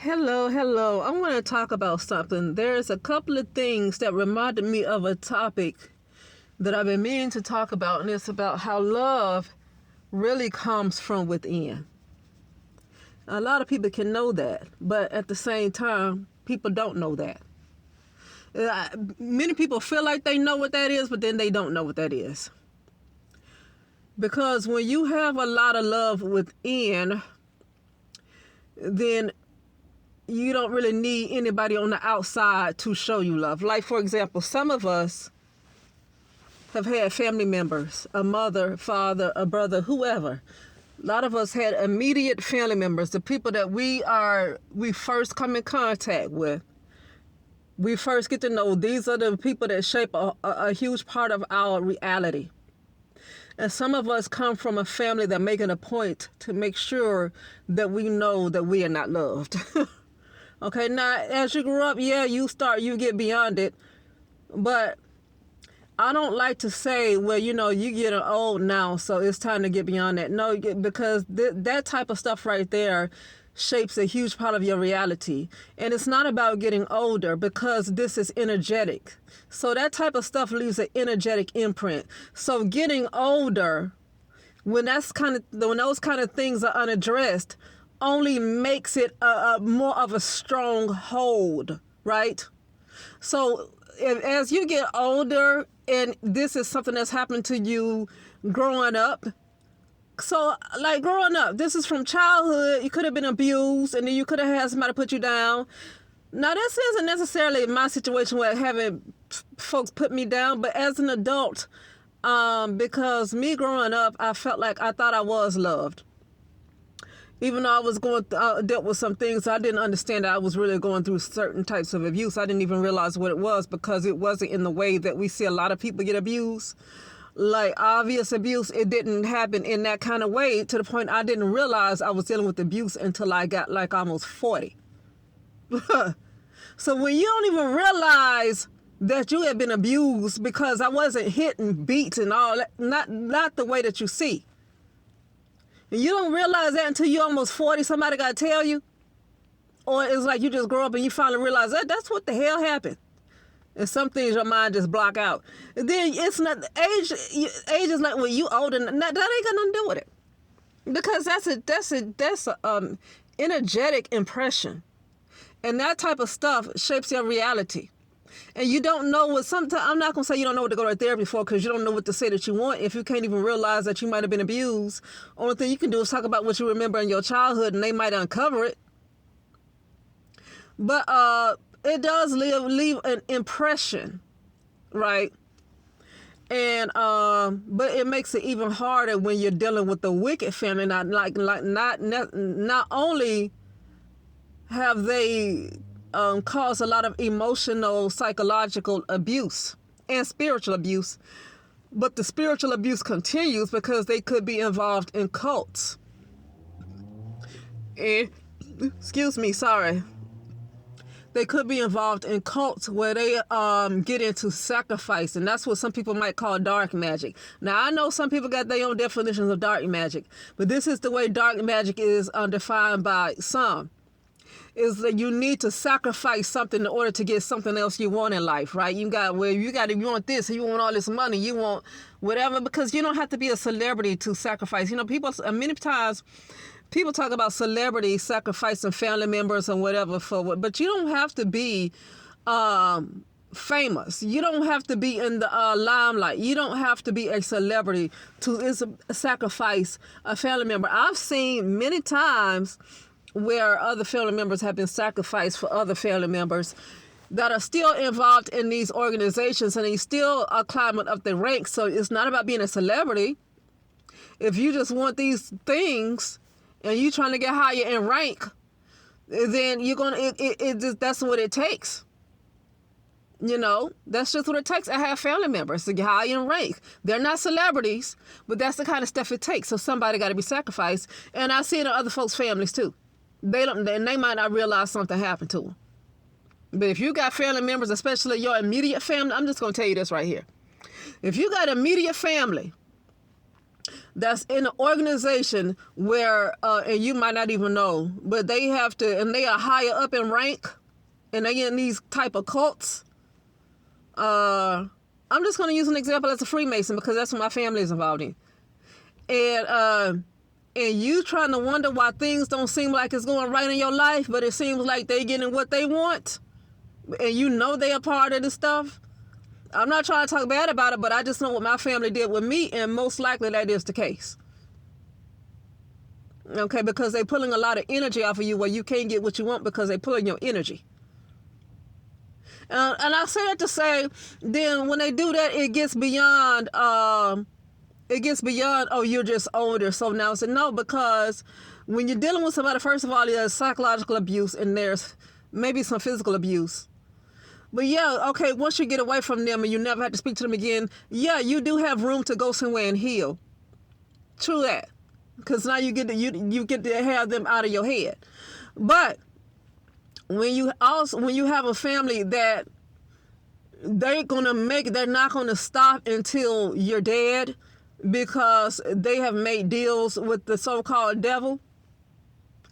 Hello, hello. I want to talk about something. There's a couple of things that reminded me of a topic that I've been meaning to talk about, and it's about how love really comes from within. A lot of people can know that, but at the same time, people don't know that. Many people feel like they know what that is, but then they don't know what that is. Because when you have a lot of love within, then you don't really need anybody on the outside to show you love. Like, for example, some of us have had family members, a mother, father, a brother, whoever. A lot of us had immediate family members, the people that we first come in contact with. We first get to know. These are the people that shape a huge part of our reality. And some of us come from a family that make it a point to make sure that we know that we are not loved. Okay, now as you grow up, you get beyond it. But I don't like to say, well, you getting old now, so it's time to get beyond that. No, because that type of stuff right there shapes a huge part of your reality. And it's not about getting older, because this is energetic. So that type of stuff leaves an energetic imprint. So getting older, when those kind of things are unaddressed, only makes it a more of a strong hold, right? So as you get older, and this is something that's happened to you growing up. So, like, growing up, this is from childhood. You could have been abused, and then you could have had somebody put you down. Now, this isn't necessarily my situation where having folks put me down, but as an adult, because me growing up, I felt like I thought I was loved. Even though I was dealt with some things, I didn't understand that I was really going through certain types of abuse. I didn't even realize what it was, because it wasn't in the way that we see a lot of people get abused. Like obvious abuse, it didn't happen in that kind of way, to the point I didn't realize I was dealing with abuse until I got like almost 40. So when you don't even realize that you had been abused, because I wasn't hit and beat and all that, not the way that you see. And you don't realize that until you're almost 40, somebody got to tell you. Or it's like you just grow up and you finally realize that's what the hell happened. And some things your mind just block out. And then it's not age is like, well, you older, that ain't got nothing to do with it. Because that's a energetic impression. And that type of stuff shapes your reality. And you don't know what sometimes, I'm not going to say you don't know what to go to therapy for, because you don't know what to say that you want if you can't even realize that you might have been abused. Only thing you can do is talk about what you remember in your childhood, and they might uncover it. But it does leave an impression, right? And but it makes it even harder when you're dealing with the wicked family. Not only have they cause a lot of emotional, psychological abuse and spiritual abuse, but the spiritual abuse continues because they could be involved in cults. And, they could be involved in cults where they get into sacrifice, and that's what some people might call dark magic. Now, I know some people got their own definitions of dark magic, but this is the way dark magic is defined by some. Is that you need to sacrifice something in order to get something else you want in life, right? You want this, you want all this money, you want whatever, because you don't have to be a celebrity to sacrifice. Many times people talk about celebrities sacrificing family members and whatever but you don't have to be famous. You don't have to be in the limelight. You don't have to be a celebrity to sacrifice a family member. I've seen many times where other family members have been sacrificed for other family members that are still involved in these organizations, and they still are climbing up the ranks. So it's not about being a celebrity. If you just want these things and you trying to get higher in rank, then you're gonna. That's what it takes. That's just what it takes. I have family members to get high in rank. They're not celebrities, but that's the kind of stuff it takes. So somebody got to be sacrificed, and I see it in other folks' families too. They might not realize something happened to them. But if you got family members, especially your immediate family, I'm just going to tell you this right here. If you got immediate family that's in an organization where, and you might not even know, but they have to, and they are higher up in rank, and they in these type of cults. I'm just going to use an example as a Freemason because that's what my family is involved in. And you trying to wonder why things don't seem like it's going right in your life, but it seems like they getting what they want, and you know they are part of the stuff. I'm not trying to talk bad about it, but I just know what my family did with me, and most likely that is the case. Okay, because they're pulling a lot of energy off of you where you can't get what you want because they're pulling your energy. And I say that to say, then when they do that, it gets beyond, oh, you're just older, so now it's no, because when you're dealing with somebody, first of all, there's psychological abuse and there's maybe some physical abuse. But yeah, okay, once you get away from them and you never have to speak to them again, yeah, you do have room to go somewhere and heal. True that. Because now you get to have them out of your head. But when you have a family that they're not gonna stop until you're dead because they have made deals with the so-called devil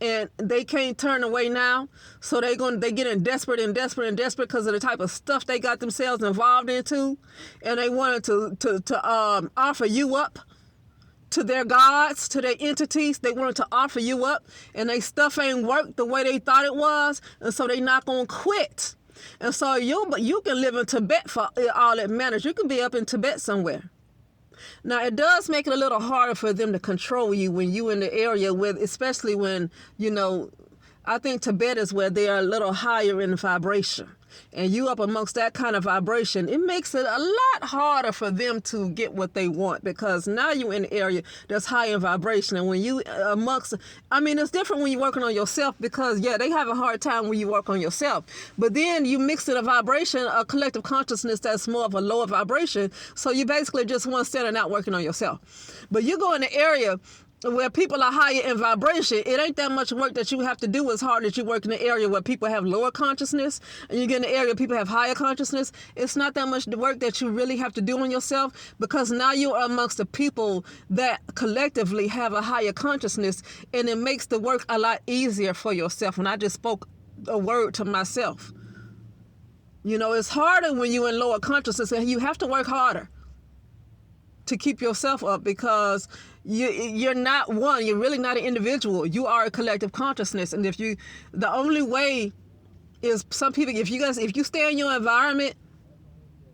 and they can't turn away now, so they getting desperate because of the type of stuff they got themselves involved into, and they wanted to offer you up to their gods, to their entities. They wanted to offer you up, and they stuff ain't worked the way they thought it was, and so they not gonna quit. And so you can live in Tibet for all it matters. You can be up in Tibet somewhere. Now, it does make it a little harder for them to control you when you in the area with, especially when, I think Tibet is where they are a little higher in vibration. And you up amongst that kind of vibration, it makes it a lot harder for them to get what they want, because now you're in an area that's high in vibration. And when you it's different when you're working on yourself, because yeah, they have a hard time when you work on yourself. But then you mix in a vibration, a collective consciousness that's more of a lower vibration. So you basically just one standing out working on yourself. But you go in the area where people are higher in vibration, it ain't that much work that you have to do as hard as you work in the area where people have lower consciousness, and you get in the area where people have higher consciousness. It's not that much work that you really have to do on yourself, because now you are amongst the people that collectively have a higher consciousness, and it makes the work a lot easier for yourself. And I just spoke a word to myself. It's harder when you're in lower consciousness, and you have to work harder to keep yourself up, because you're not one. You're really not an individual. You are a collective consciousness. And the only way is, some people, if you stay in your environment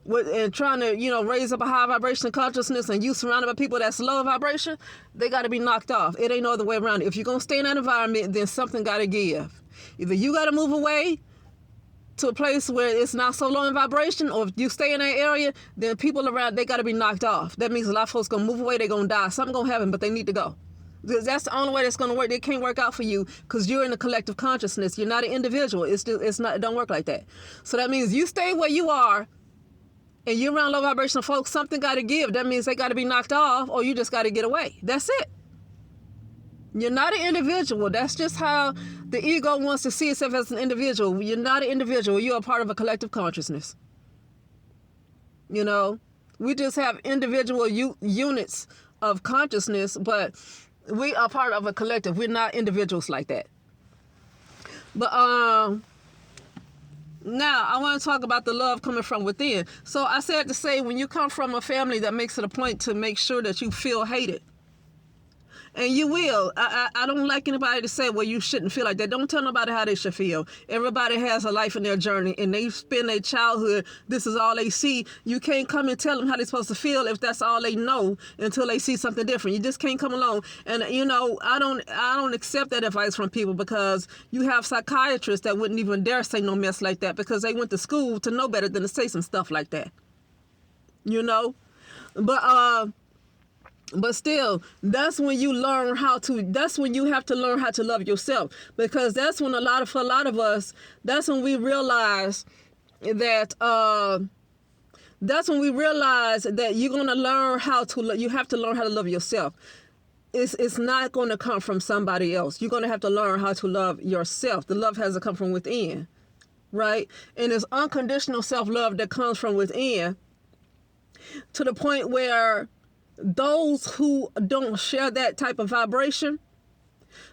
and trying to, raise up a high vibration of consciousness, and you surrounded by people that's low vibration, they got to be knocked off. It ain't no other way around it. If you're going to stay in that environment, then something got to give. Either you got to move away to a place where it's not so low in vibration, or if you stay in that area, then people around, they got to be knocked off. That means a lot of folks going to move away, they're going to die. Something going to happen, but they need to go. Because that's the only way that's going to work. It can't work out for you because you're in a collective consciousness. You're not an individual. It don't work like that. So that means you stay where you are and you're around low vibrational folks, something got to give. That means they got to be knocked off, or you just got to get away. That's it. You're not an individual. That's just how the ego wants to see itself, as an individual. You're not an individual. You're a part of a collective consciousness. We just have individual units of consciousness, but we are part of a collective. We're not individuals like that. But now I want to talk about the love coming from within. So I said to say, when you come from a family that makes it a point to make sure that you feel hated, and you will. I don't like anybody to say, well, you shouldn't feel like that. Don't tell nobody how they should feel. Everybody has a life in their journey, and they spend their childhood, this is all they see. You can't come and tell them how they're supposed to feel if that's all they know until they see something different. You just can't come along. And, I don't accept that advice from people, because you have psychiatrists that wouldn't even dare say no mess like that, because they went to school to know better than to say some stuff like that. But still, that's when you that's when you have to learn how to love yourself, because that's when for a lot of us, that's when we realize that, you're going to learn you have to learn how to love yourself. It's not going to come from somebody else. You're going to have to learn how to love yourself. The love has to come from within, right? And it's unconditional self-love that comes from within, to the point where those who don't share that type of vibration,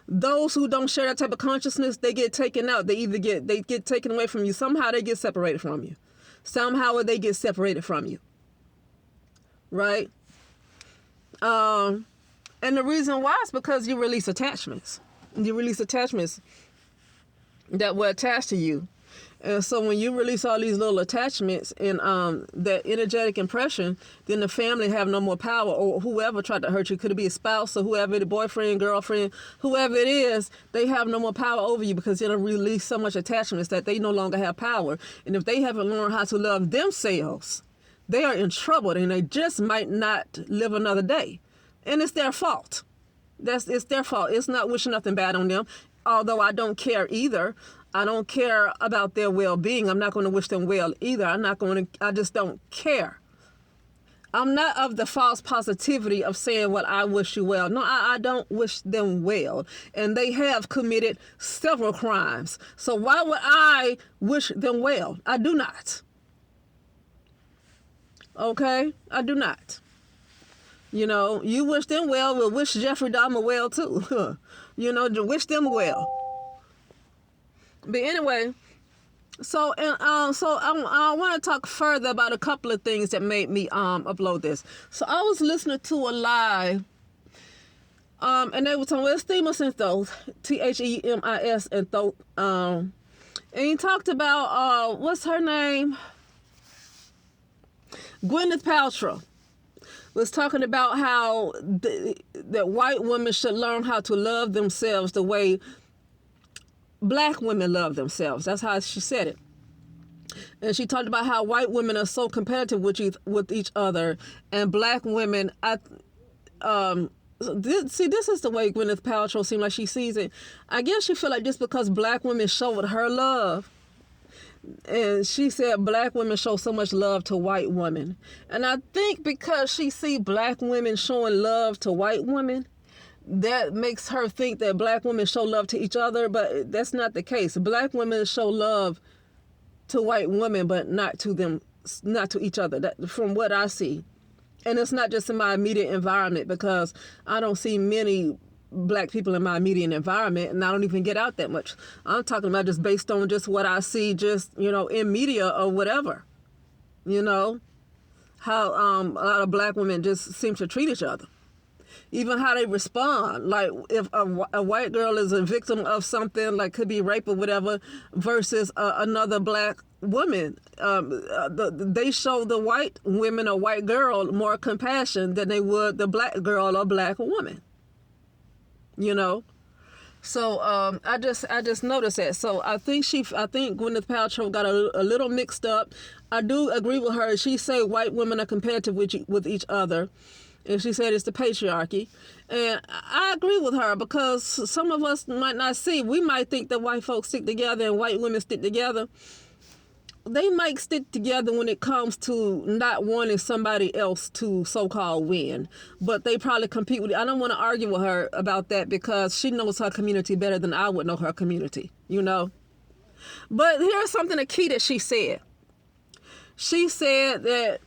those who don't share that type of consciousness, they get taken out. They get taken away from you. Somehow they get separated from you. Somehow they get separated from you. Right? And the reason why is because you release attachments. You release attachments that were attached to you. And so when you release all these little attachments and that energetic impression, then the family have no more power, or whoever tried to hurt you, could it be a spouse or whoever, the boyfriend, girlfriend, whoever it is, they have no more power over you because you don't release so much attachments that they no longer have power. And if they haven't learned how to love themselves, they are in trouble and they just might not live another day. And it's their fault. It's their fault. It's not wishing nothing bad on them, although I don't care either. I don't care about their well-being. I'm not going to wish them well either. I just don't care. I'm not of the false positivity of saying, well, I wish you well. No, I don't wish them well. And they have committed several crimes. So why would I wish them well? I do not. Okay? I do not. You know, you wish them well, we'll wish Jeffrey Dahmer well too. You know, to wish them well. But anyway, so I want to talk further about a couple of things that made me upload this. So I was listening to a live, and they were talking about Themis and Thoth, Themis and Thoth, and he talked about what's her name, Gwyneth Paltrow. Was talking about how that white women should learn how to love themselves the way black women love themselves. That's how she said it. And she talked about how white women are so competitive with each other, and black women, this is the way Gwyneth Paltrow seems like she sees it. I guess she feel like just because black women showed her love, and she said black women show so much love to white women. And I think because she see black women showing love to white women, that makes her think that black women show love to each other, but that's not the case. Black women show love to white women, but not to each other. That, from what I see. And it's not just in my immediate environment, because I don't see many black people in my immediate environment, and I don't even get out that much. I'm talking about just based on just what I see, just, you know, in media or whatever. You know, how a lot of black women just seem to treat each other. Even how they respond, like if a white girl is a victim of something, like could be rape or whatever, versus another black woman, they show the white women or white girl more compassion than they would the black girl or black woman. You know, so I just noticed that. So I think Gwyneth Paltrow got a little mixed up. I do agree with her. She say white women are competitive with each other. And she said it's the patriarchy. And I agree with her, because some of us might not see. We might think that white folks stick together and white women stick together. They might stick together when it comes to not wanting somebody else to so-called win. But they probably compete with it. I don't want to argue with her about that, because she knows her community better than I would know her community, you know. But here's something, the key that she said. She said that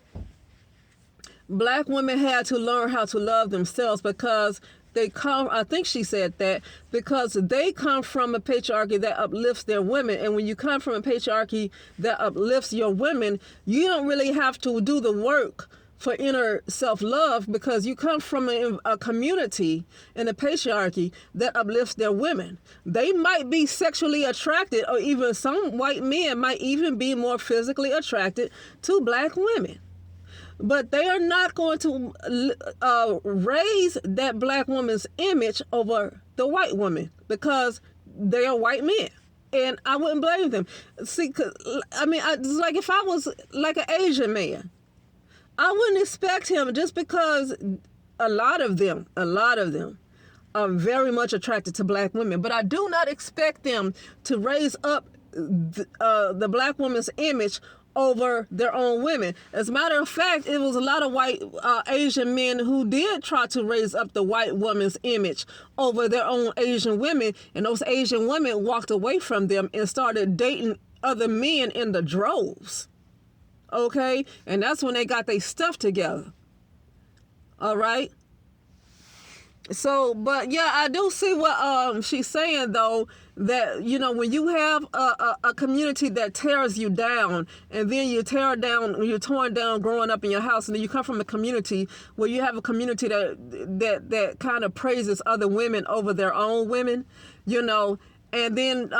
black women had to learn how to love themselves because I think she said that, because they come from a patriarchy that uplifts their women. And when you come from a patriarchy that uplifts your women, you don't really have to do the work for inner self-love, because you come from a community in a patriarchy that uplifts their women. They might be sexually attracted, or even some white men might even be more physically attracted to black women. But they are not going to raise that black woman's image over the white woman, because they are white men. And I wouldn't blame them. See, it's like if I was like an Asian man, I wouldn't expect him, just because a lot of them are very much attracted to black women. But I do not expect them to raise up the black woman's image over their own women. As a matter of fact, it was a lot of white Asian men who did try to raise up the white woman's image over their own Asian women, and those Asian women walked away from them and started dating other men in the droves. Okay? And that's when they got their stuff together. All right. So, but yeah, I do see what she's saying though, that when you have a community that tears you down, and then you're torn down growing up in your house, and then you come from a community where you have a community that kind of praises other women over their own women, and then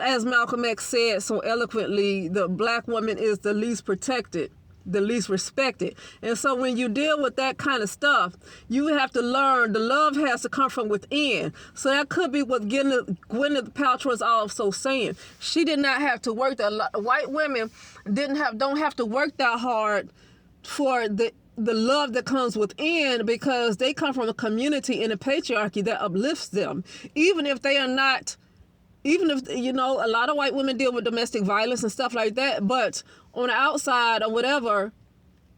as Malcolm X said so eloquently, the black woman is the least protected, the least respected. And so when you deal with that kind of stuff, you have to learn the love has to come from within. So that could be what Gwyneth Paltrow is also saying. She did not have to work that. White women don't have to work that hard for the love that comes within, because they come from a community in a patriarchy that uplifts them, even if they are not. Even if, a lot of white women deal with domestic violence and stuff like that, but on the outside or whatever,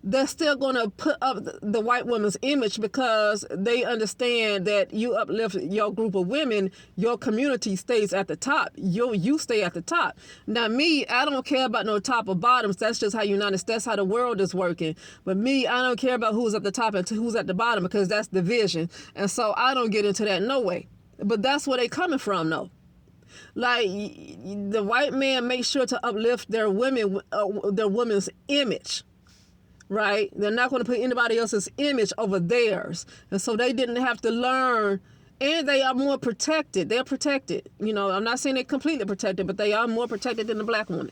they're still going to put up the white woman's image, because they understand that you uplift your group of women, your community stays at the top. You stay at the top. Now, me, I don't care about no top or bottoms. That's just how that's how the world is working. But me, I don't care about who's at the top and who's at the bottom, because that's division. And so I don't get into that no way. But that's where they coming from, though. Like, the white man makes sure to uplift their women's image, right? They're not going to put anybody else's image over theirs. And so they didn't have to learn, and they are more protected. They're protected. I'm not saying they're completely protected, but they are more protected than the black woman,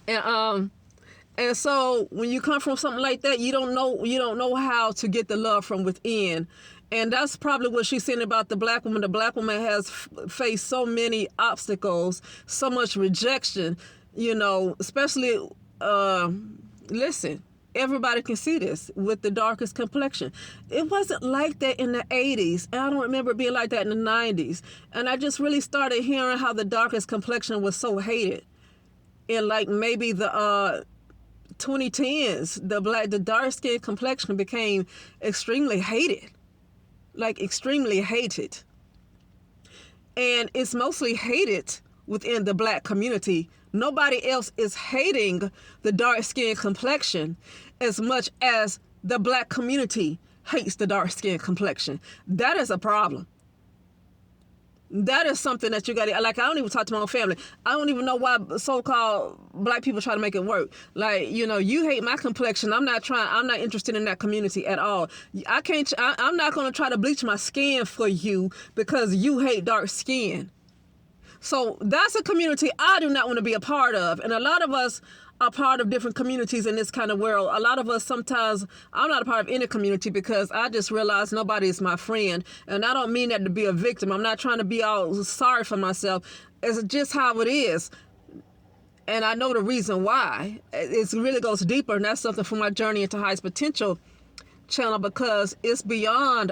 And so when you come from something like that, you don't know how to get the love from within. And that's probably what she's saying about the black woman. The black woman has faced so many obstacles, so much rejection, especially, listen, everybody can see this with the darkest complexion. It wasn't like that in the 80s. And I don't remember it being like that in the 90s. And I just really started hearing how the darkest complexion was so hated. In like maybe the 2010s, the dark skin complexion became extremely hated. Like extremely hated. And it's mostly hated within the black community. Nobody else is hating the dark skin complexion as much as the black community hates the dark skin complexion. That is a problem. That is something that you got to, like, I don't even talk to my own family. I don't even know why so-called black people try to make it work. Like, you hate my complexion. I'm not interested in that community at all. I'm not going to try to bleach my skin for you because you hate dark skin. So that's a community I do not want to be a part of. And a lot of us are part of different communities in this kind of world. A lot of us sometimes, I'm not a part of any community because I just realized nobody is my friend. And I don't mean that to be a victim. I'm not trying to be all sorry for myself. It's just how it is. And I know the reason why. It really goes deeper, and that's something from my Journey into Highest Potential channel, because it's beyond,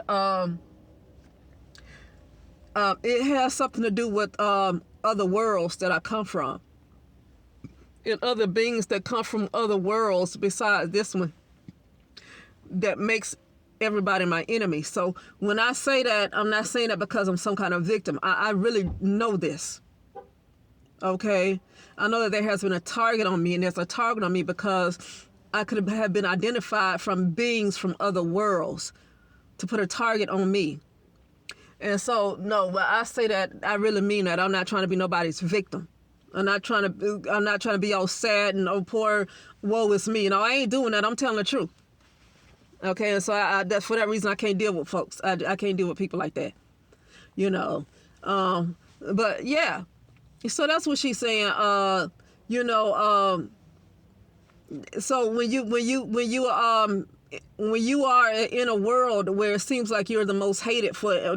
it has something to do with other worlds that I come from. And other beings that come from other worlds besides this one that makes everybody my enemy. So when I say that, I'm not saying that because I'm some kind of victim. I really know this. Okay? I know that there has been a target on me, and there's a target on me because I could have been identified from beings from other worlds to put a target on me. And so, no, when I say that, I really mean that. I'm not trying to be nobody's victim. I'm not trying to be all sad and oh poor, woe is me. I ain't doing that. I'm telling the truth. Okay, and so that's for that reason I can't deal with folks. I can't deal with people like that. But yeah, so that's what she's saying. So when you are in a world where it seems like you're the most hated for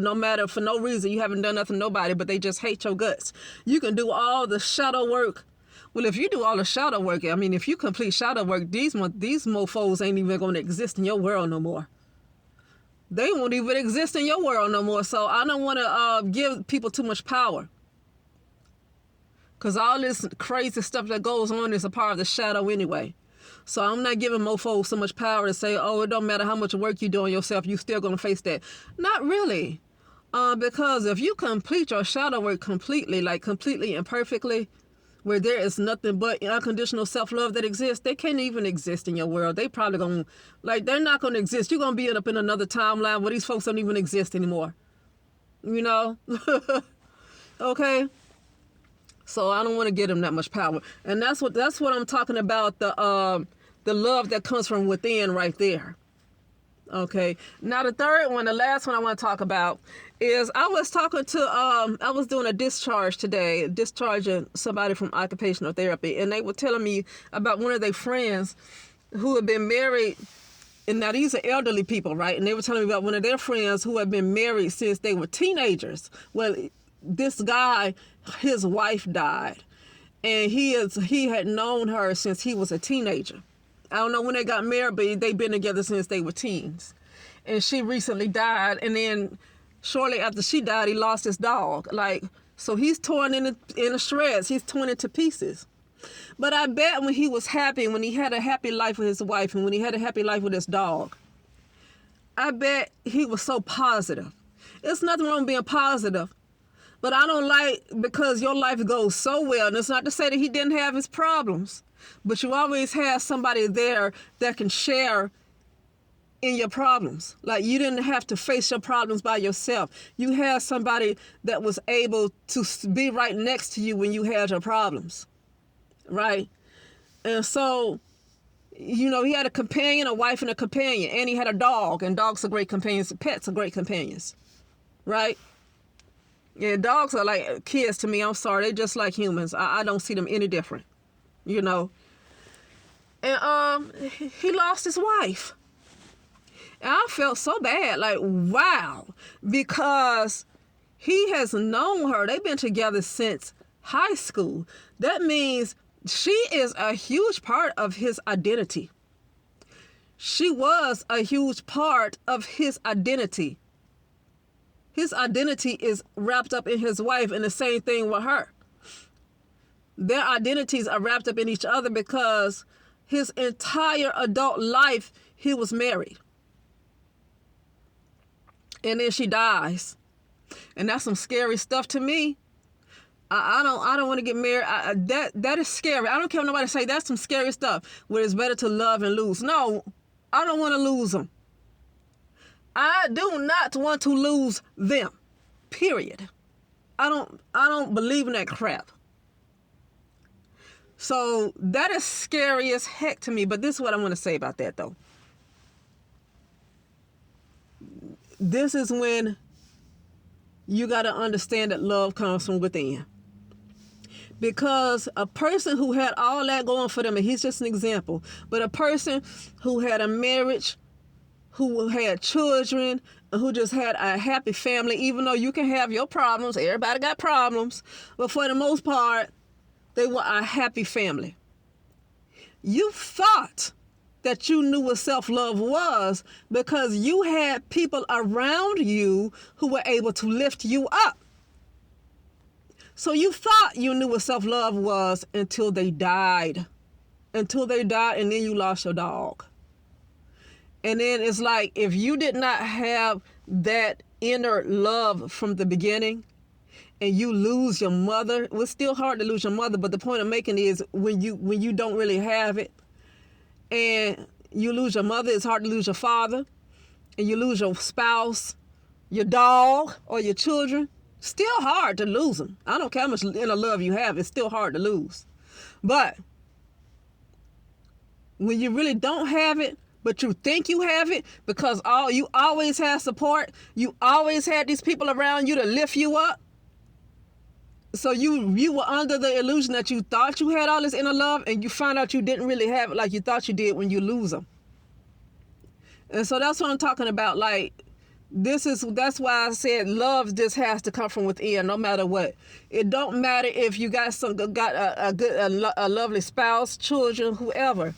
no reason, you haven't done nothing to nobody, but they just hate your guts. You can do all the shadow work. Well, if you do all the shadow work, I mean, if you complete shadow work, these mofos ain't even going to exist in your world no more. They won't even exist in your world no more. So I don't want to give people too much power. Because all this crazy stuff that goes on is a part of the shadow anyway. So I'm not giving mofos so much power to say, oh, it don't matter how much work you do on yourself, you still going to face that. Not really. Because if you complete your shadow work completely and perfectly, where there is nothing but unconditional self-love that exists, they can't even exist in your world. They probably gonna, like, they're not gonna exist. You're gonna be up in another timeline where these folks don't even exist anymore. You know? Okay? So I don't want to give them that much power. And that's what I'm talking about, the love that comes from within right there. Okay. Now the third one, the last one I want to talk about is I was doing a discharge today, discharging somebody from occupational therapy, and they were telling me about one of their friends who had been married. And now these are elderly people, right? And they were telling me about one of their friends who had been married since they were teenagers. Well, this guy, his wife died, and he had known her since he was a teenager. I don't know when they got married, but they've been together since they were teens. And she recently died, and then shortly after she died, he lost his dog. Like, so he's torn into shreds. He's torn into pieces. But I bet when he was happy, when he had a happy life with his wife, and when he had a happy life with his dog, I bet he was so positive. There's nothing wrong with being positive. But I don't like, because your life goes so well, and it's not to say that he didn't have his problems, but you always have somebody there that can share in your problems. Like, you didn't have to face your problems by yourself. You had somebody that was able to be right next to you when you had your problems, right? And so, you know, he had a companion, a wife and a companion, and he had a dog, and dogs are great companions. Pets are great companions, right? Yeah, dogs are like kids to me. I'm sorry. They're just like humans. I don't see them any different, you know. And he lost his wife. And I felt so bad, like, wow, because he has known her. They've been together since high school. That means she is a huge part of his identity. She was a huge part of his identity. His identity is wrapped up in his wife, and the same thing with her. Their identities are wrapped up in each other because his entire adult life, he was married. And then she dies. And that's some scary stuff to me. I don't want to get married. That is scary. I don't care what nobody say. That's some scary stuff where it's better to love and lose. No, I don't want to lose them. I do not want to lose them. Period. I don't believe in that crap. So that is scary as heck to me. But this is what I want to say about that, though. This is when you got to understand that love comes from within. Because a person who had all that going for them, and he's just an example, but a person who had a marriage, who had children, and who just had a happy family, even though you can have your problems, everybody got problems, but for the most part, they were a happy family. You thought that you knew what self-love was because you had people around you who were able to lift you up. So you thought you knew what self-love was until they died. Until they died, and then you lost your dog. And then it's like, if you did not have that inner love from the beginning, and you lose your mother, well, it's still hard to lose your mother, but the point I'm making is when you don't really have it, and you lose your mother, it's hard to lose your father, and you lose your spouse, your dog, or your children. Still hard to lose them. I don't care how much inner love you have, it's still hard to lose. But when you really don't have it, but you think you have it, because you always had support, you always had these people around you to lift you up. So you were under the illusion that you thought you had all this inner love, and you found out you didn't really have it like you thought you did when you lose them. And so that's what I'm talking about. Like, that's why I said love just has to come from within, no matter what. It don't matter if you got a lovely spouse, children, whoever.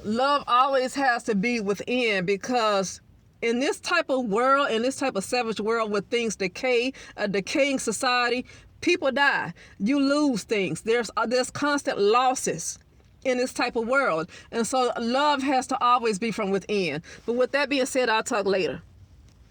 Love always has to be within, because in this type of world, in this type of savage world where things decay, a decaying society, people die. You lose things. There's constant losses in this type of world. And so love has to always be from within. But with that being said, I'll talk later.